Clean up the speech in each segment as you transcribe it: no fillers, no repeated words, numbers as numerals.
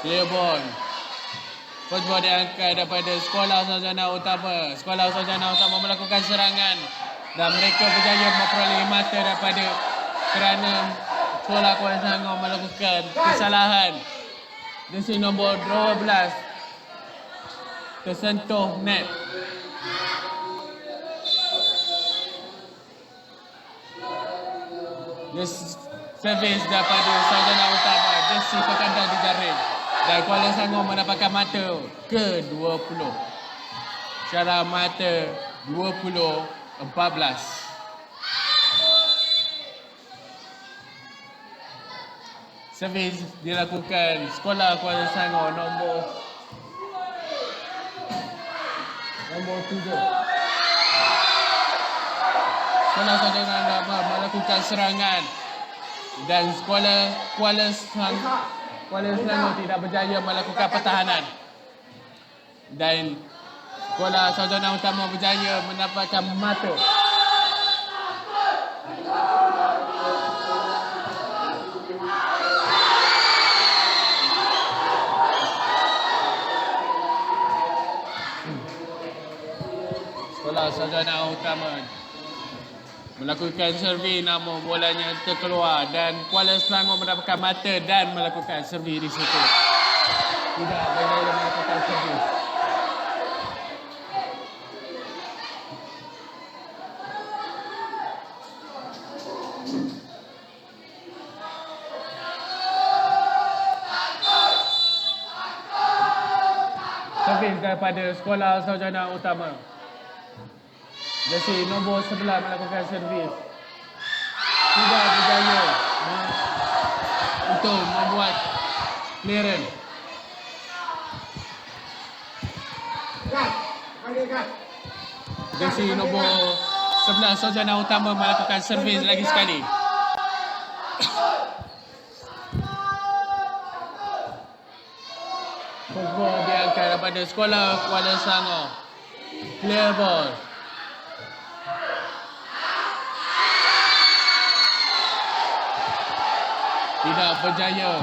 Clear ball. First ball diangkat daripada Sekolah Sarjana Utama. Sekolah Sarjana Utama melakukan serangan dan mereka berjaya memperoleh mata daripada kerana Sekolah Kuala Selangor melakukan kesalahan. Jersey nombor 12 tersentuh net. Servis daripada Sarjana Utama, jersey berkandang di jaring. Dan Kuala Selangor mendapatkan mata ke-20. Secara mata 20-14. Servis dilakukan Sekolah Kuala Selangor nombor 7. Sekolah Sarjana Utama melakukan serangan dan Sekolah Kuala Selangor tidak berjaya melakukan pertahanan. Dan Sekolah Sarjana Utama berjaya mendapatkan mata. Sekolah Sarjana Utama melakukan servis namun bolanya terkeluar dan Kuala Selangor mendapatkan mata dan melakukan servis di situ. Tidak berjaya melakukan servis. Servis daripada Sekolah Sarjana Utama. Jersey nombor 11 melakukan servis. Tidak berjaya untuk membuat clearance. Jersey nombor 11 Sarjana Utama melakukan servis lagi sekali. First ball diangkat daripada Sekolah Kuala Selangor. Clear ball. Tidak berjaya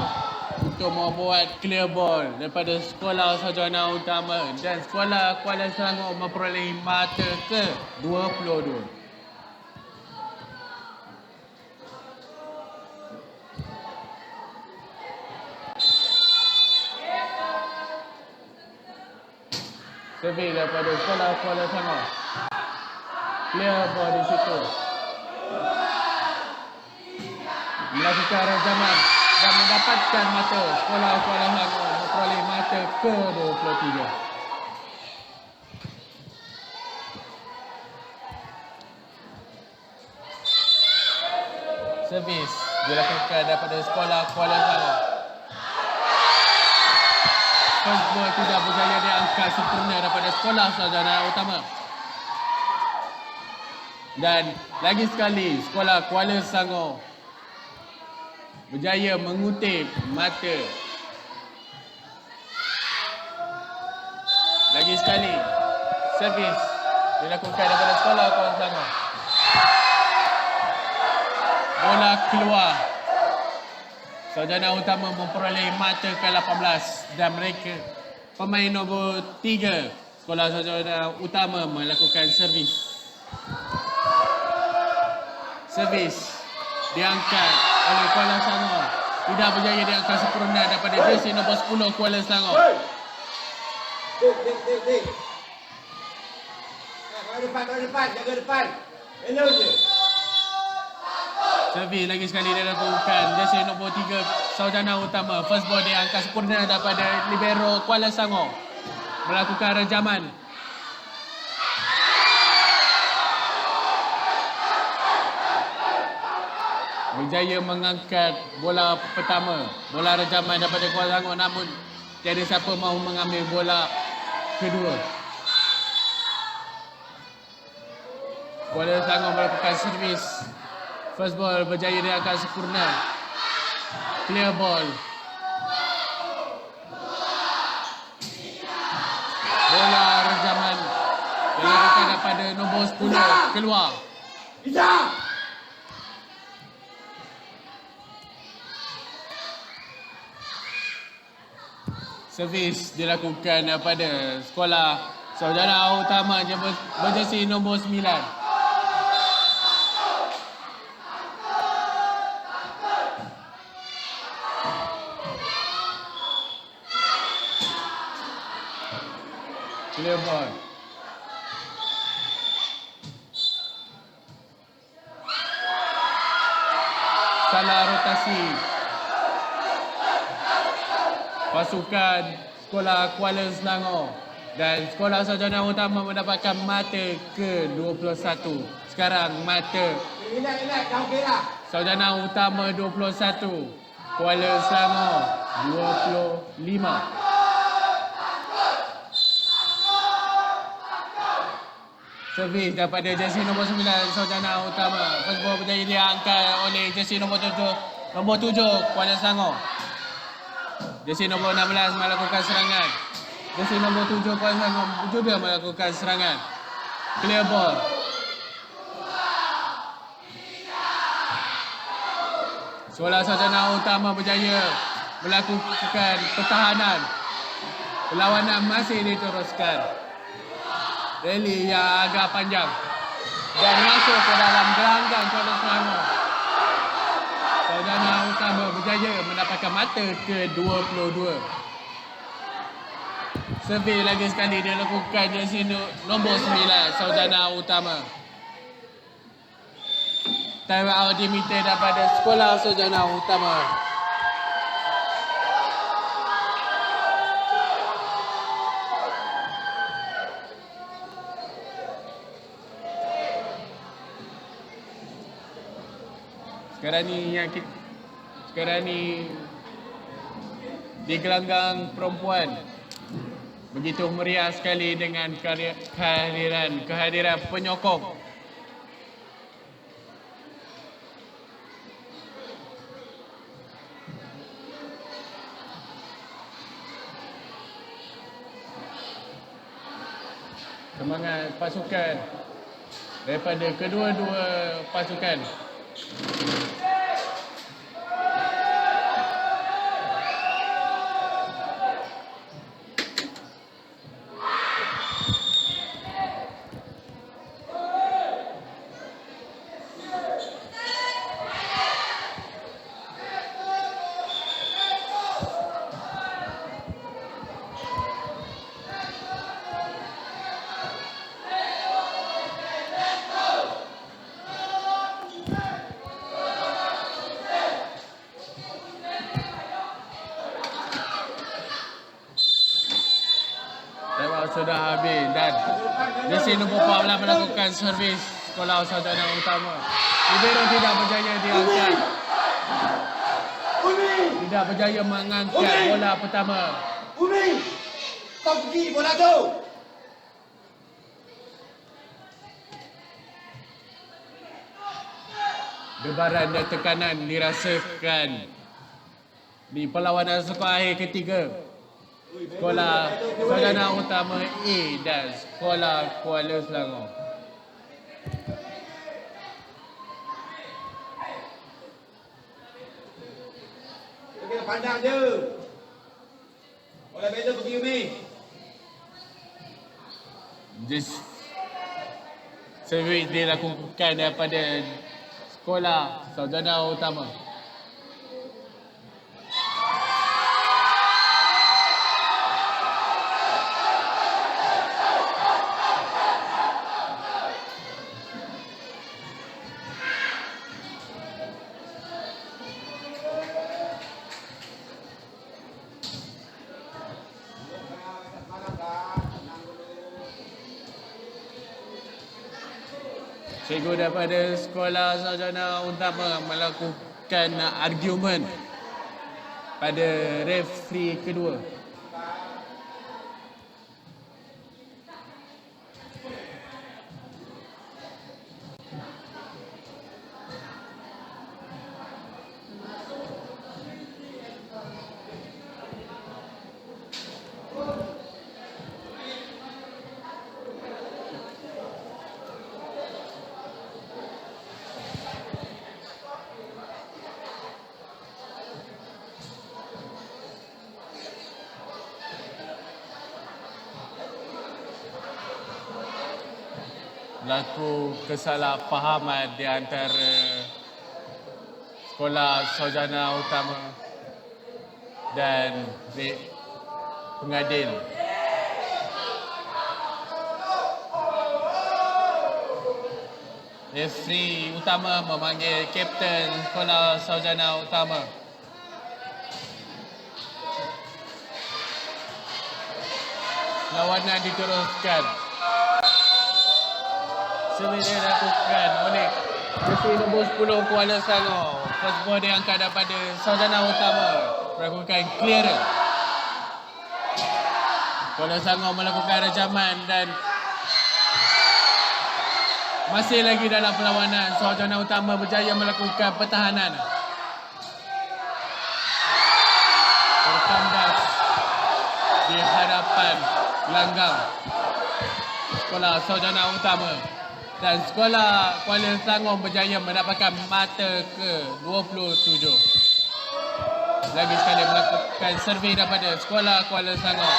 untuk membuat clear ball daripada Sekolah Sarjana Utama dan Sekolah Kuala Selangor memperoleh mata ke-22. Servis daripada Sekolah Kuala Selangor. Clear ball di situ. Melakukan rejaman dan mendapatkan mata. Sekolah Kuala Selangor memperoleh mata ke-23. Servis dilakukan daripada Sekolah Kuala Selangor. First ball tidak berjaya diangkat sempurna daripada Sekolah Sarjana Utama. Dan lagi sekali Sekolah Kuala Selangor berjaya mengutip mata. Lagi sekali servis dilakukan daripada Sekolah Kuala Selangor. Bola keluar. Sarjana Utama memperoleh mata ke-18 dan mereka pemain nombor 3 Sekolah Sarjana Utama melakukan servis. Servis diangkat oleh Kuala Selangor. Tidak berjaya diangkat sempurna daripada jersey nombor 10 Kuala Selangor. Jaga depan. Hello je. Servis lagi sekali dilakukan jersey nombor 3 Sarjana Utama. First ball diangkat sempurna daripada libero Kuala Selangor. Melakukan rejaman. Berjaya mengangkat bola pertama. Bola rejaman daripada Kuala Selangor namun tiada siapa mahu mengambil bola kedua. Kuala Selangor melakukan servis. First ball berjaya diangkat sempurna. Clear ball. Bola rejaman dilakukan daripada nombor 10 keluar. Servis dilakukan pada sekolah Sarjana Utama berjersey nombor 9. Clear ball. Salah rotasi. Pasukan Sekolah Kuala Selangor dan Sekolah Sarjana Utama mendapatkan mata ke-21. Sekarang mata Sarjana Utama 21, Kuala Selangor 25. Servis daripada jersey nombor 9 Sarjana Utama. First ball berjaya diangkat oleh jersey nombor 7 Kuala Selangor. Jersey nombor 16 melakukan serangan. Jersey nombor 7 Kuala Selangor juga melakukan serangan. Clear ball. Sekolah Sarjana Utama berjaya melakukan pertahanan. Perlawanan masih diteruskan. Rally yang agak panjang dan masuk ke dalam gelanggang Kuala Selangor. Sarjana Utama berjaya mendapatkan mata ke-22. Servis lagi sekali dilakukan jersey nombor 9 Sarjana Utama. Time out diminta daripada Sekolah Sarjana Utama. Sekarang ni di gelanggang perempuan begitu meriah sekali dengan kehadiran penyokong. Semangat pasukan daripada kedua-dua pasukan. Sudah habis dan jersey nombor 14 melakukan servis Sekolah Sarjana Utama. Libero tidak berjaya diangkat. Tidak berjaya mengangkat bola pertama. Kau pergi bola tu. Debaran dan tekanan dirasakan di perlawanan skor akhir ketiga. Sekolah Sarjana Utama A dan Sekolah Kuala Selangor. Kena pandang je. Bola beza pergi Umi. Servis dilakukan daripada Sekolah Sarjana Utama. Cikgu daripada Sekolah Sarjana Utama melakukan argumen pada referee kedua. berlaku kesalahpahaman di antara Sekolah Sarjana Utama dan pengadil. Referee utama memanggil Kapten Sekolah Sarjana Utama. Lawanan diteruskan. Servis dilakukan oleh referee nombor 10 Kuala Selangor. First ball diangkat daripada Sarjana Utama. Melakukan clearance. Kuala Selangor melakukan rejaman dan masih lagi dalam perlawanan. Sarjana Utama berjaya melakukan pertahanan. Terkandas di hadapan gelanggang Sekolah Sarjana Utama. Dan Sekolah Kuala Selangor berjaya mendapatkan mata ke-27. Lagi sekali melakukan servis daripada Sekolah Kuala Selangor.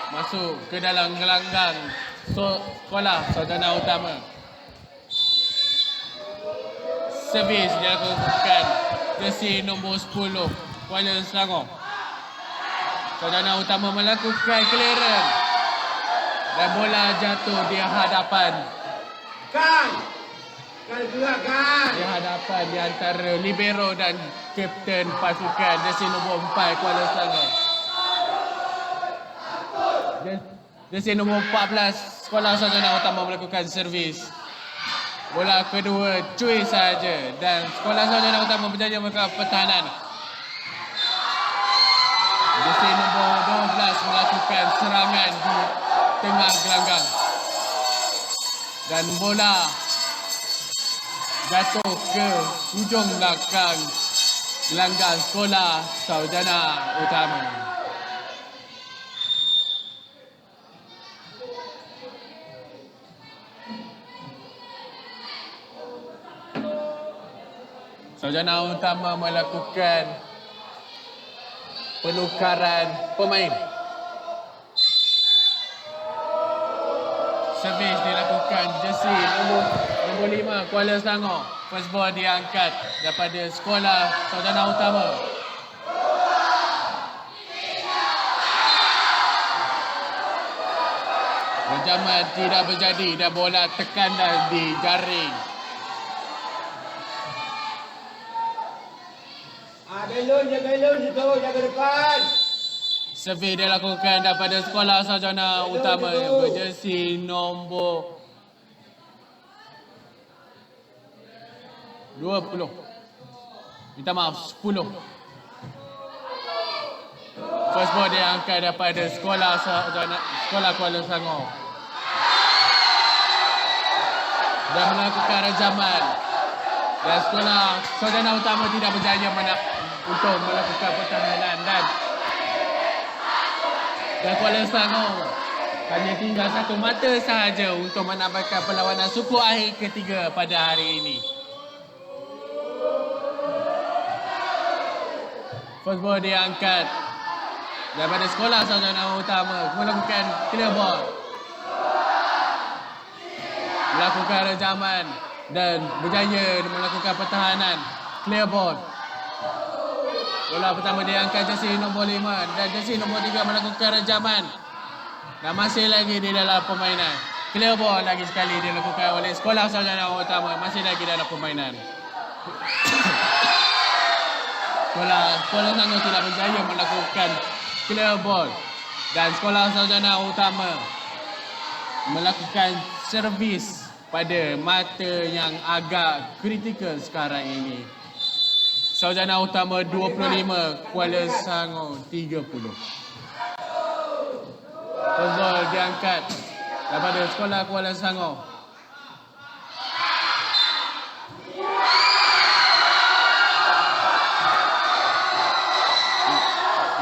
Masuk ke dalam gelanggang Sekolah Sarjana Utama. Servis dilakukan jersey nombor 10 Kuala Selangor. Sarjana Utama melakukan clearance dan bola jatuh di hadapan. Kan gerakkan. Di hadapan di antara libero dan kapten pasukan jersey nombor 4 Kuala Selangor. Jersey nombor 14 Sekolah Sarjana Utama melakukan servis. Bola kedua cuy saja dan Sekolah Sarjana Utama berjaya melakukan pertahanan. Jersey nombor 12 melakukan serangan di tengah gelanggang. Dan bola jatuh ke hujung belakang gelanggang Sekolah Sarjana Utama. Sarjana Utama melakukan penukaran pemain. Servis dilakukan jersey nombor 5 Kuala Selangor. First ball diangkat daripada Sekolah Sarjana Utama. Rejaman tidak berjadi dan bola tekanan di jaring. Belon je tu, jaga depan. Servis dilakukan daripada Sekolah Sarjana Utama berjersey nombor 20. Minta maaf, 10. First ball diangkat daripada Sekolah Kuala Selangor. Dan melakukan rejaman. Dan Sekolah Sarjana Utama tidak berjaya untuk melakukan pertahanan dan Kuala Selangor hanya tinggal satu mata sahaja untuk menambahkan perlawanan suku akhir ketiga pada hari ini. First ball diangkat daripada Sekolah Sarjana Utama melakukan clear ball. Melakukan rejaman dan berjaya melakukan pertahanan. Clear ball. Bola pertama diangkat jersey nombor 5 dan jersey nombor 3 melakukan rejaman. Dan masih lagi di dalam permainan. Clear ball lagi sekali dilakukan oleh Sekolah Sarjana Utama. Masih lagi dalam permainan. Kuala Selangor tidak berjaya melakukan clear ball. Dan Sekolah Sarjana Utama melakukan servis pada mata yang agak kritikal sekarang ini. Sarjana Utama 25, Kuala Selangor 30. Ball diangkat daripada Sekolah Kuala Selangor.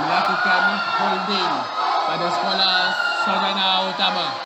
Melakukan holding pada Sekolah Sarjana Utama.